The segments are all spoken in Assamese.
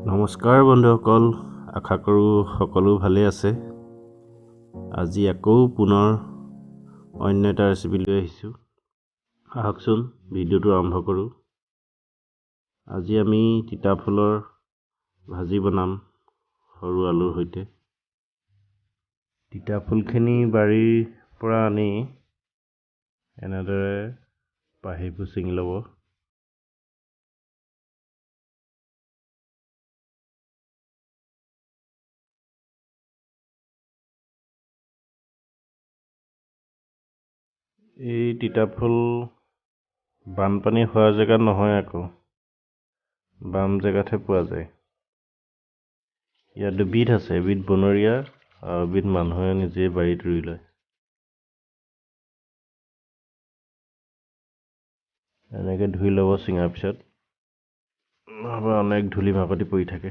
নমস্কাৰ বন্ধুসকল, আশা কৰোঁ সকলো ভালে আছে। আজি আকৌ পুনৰ অন্য এটা ৰেচিপি লৈ আহিছোঁ। আহকচোন ভিডিঅ'টো আৰম্ভ কৰোঁ। আজি আমি তিতা ফুলৰ ভাজি বনাম সৰু আলুৰ সৈতে। তিতা ফুলখিনি বাৰীৰ পৰা আনি এনেদৰে পাহিবোৰ ছিঙি ল'ব। এই তিতা ফুল বানপানী হোৱা জেগাত নহয়, আকৌ বাম জেগাতহে পোৱা যায়। ইয়াত দুবিধ আছে, এবিধ বনৰীয়া আৰু এবিধ মানুহে নিজে বাৰীত ৰুই লয়। এনেকৈ ধুই ল'ব ছিঙাৰ পিছত, নহ'লে অনেক ধূলি মাকতি পৰি থাকে।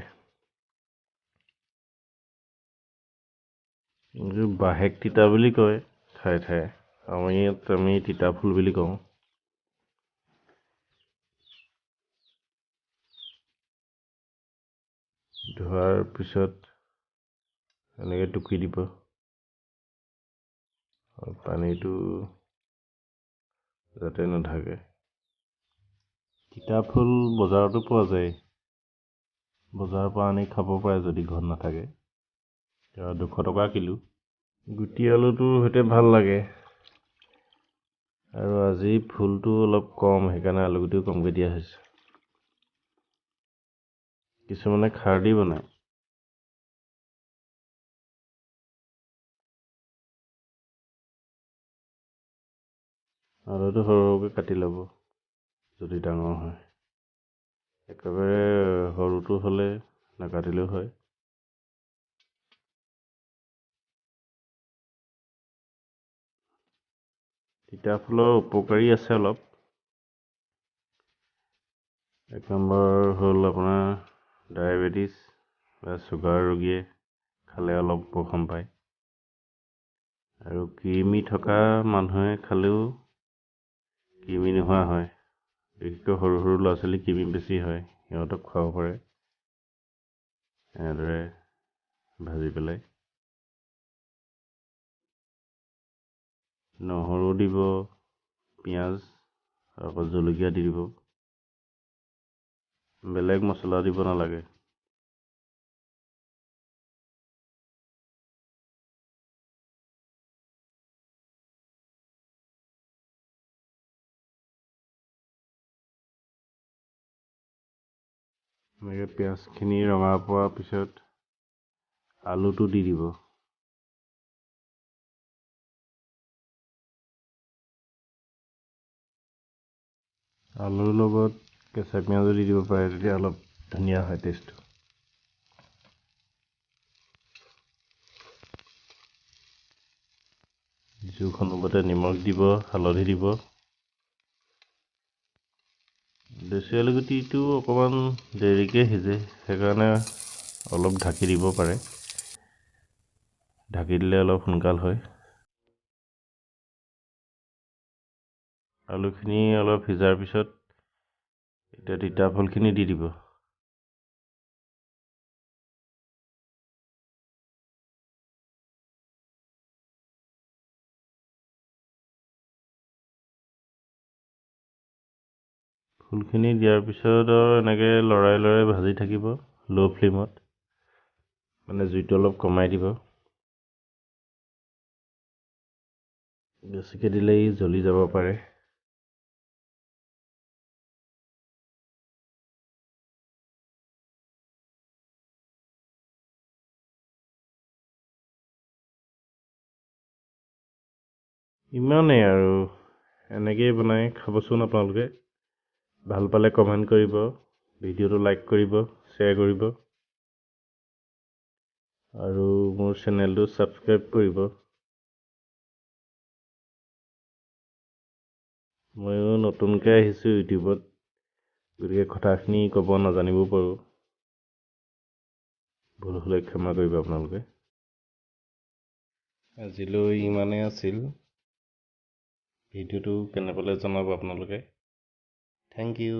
বাহেক তিতা বুলি কয় ঠায়ে ঠায়ে, আমি তিতা ফুল বুলি কওঁ। ধোৱাৰ পিছত এনেকৈ টুকি দিব, পানীটো যাতে নাথাকে। তিতা ফুল বজাৰতো পোৱা যায়, বজাৰৰ পৰা আনি খাব পাৰে যদি ঘৰত নাথাকে। 200 টকা কিলো। গুটি আলুটোৰ সৈতে ভাল লাগে, আৰু আজি ফুলটো অলপ কম, সেইকাৰণে আলুগুটিও কমকৈ দিয়া হৈছে। কিছুমানে খাৰ দি বনায়। আলুটো সৰু সৰুকৈ কাটি ল'ব যদি ডাঙৰ হয়। একেবাৰে সৰুটো হ'লে নাকাটিলেও হয়। তিতা ফুলৰ উপকাৰী আছে অলপ। 1 নম্বৰ হ'ল আপোনাৰ ডায়েবেটিছ বা চুগাৰ ৰোগীয়ে খালে অলপ উপশম পায়, আৰু কৃমি থকা মানুহে খালেও কৃমি নোহোৱা হয়। বিশেষকৈ সৰু সৰু ল'ৰা ছোৱালী কৃমি বেছি হয়, সিহঁতক খুৱাব পাৰে এনেদৰে ভাজি পেলাই। নহৰু দিব, পিঁয়াজ আৰু আকৌ জলকীয়া দি দিব। বেলেগ মছলা দিব নালাগে। এনেকৈ পিঁয়াজখিনি ৰঙা পোৱাৰ পিছত আলুটো দি দিব। আলুৰ লগত কেঁচা পিঁয়াজো দি দিব পাৰে, তেতিয়া অলপ ধুনীয়া হয় টেষ্টটো। জোখ অনুপাতে নিমখ দিব, হালধি দিব। দেশী আলুগুটিটো অকণমান দেৰিকৈ সিজে, সেইকাৰণে অলপ ঢাকি দিব পাৰে। ঢাকি দিলে অলপ সোনকাল হয়। আলুখিনি অলপ সিজাৰ পিছত এতিয়া তিতা ফুলখিনি দি দিব। ফুলখিনি দিয়াৰ পিছত আৰু এনেকৈ লৰাই লৰাই ভাজি থাকিব ল' ফ্লেমত, মানে জুইটো অলপ কমাই দিব। বেছিকৈ দিলে ই জ্বলি যাব পাৰে। ইমানেই আৰু, এনেকেই বনাই খাবচোন আপোনালোকে। ভাল পালে কমেণ্ট কৰিব, ভিডিঅ'টো লাইক কৰিব, শ্বেয়াৰ কৰিব, আৰু মোৰ চেনেলটো ছাবস্ক্ৰাইব কৰিব। ময়ো নতুনকৈ আহিছোঁ ইউটিউবত, গতিকে কথাখিনি ক'ব নাজানিবও পাৰোঁ। ভুল হ'লে ক্ষমা কৰিব আপোনালোকে। আজিলৈ ইমানেই আছিল। ভিডিঅ'টো কেনে পালে জনাব আপোনালোকে। Thank U.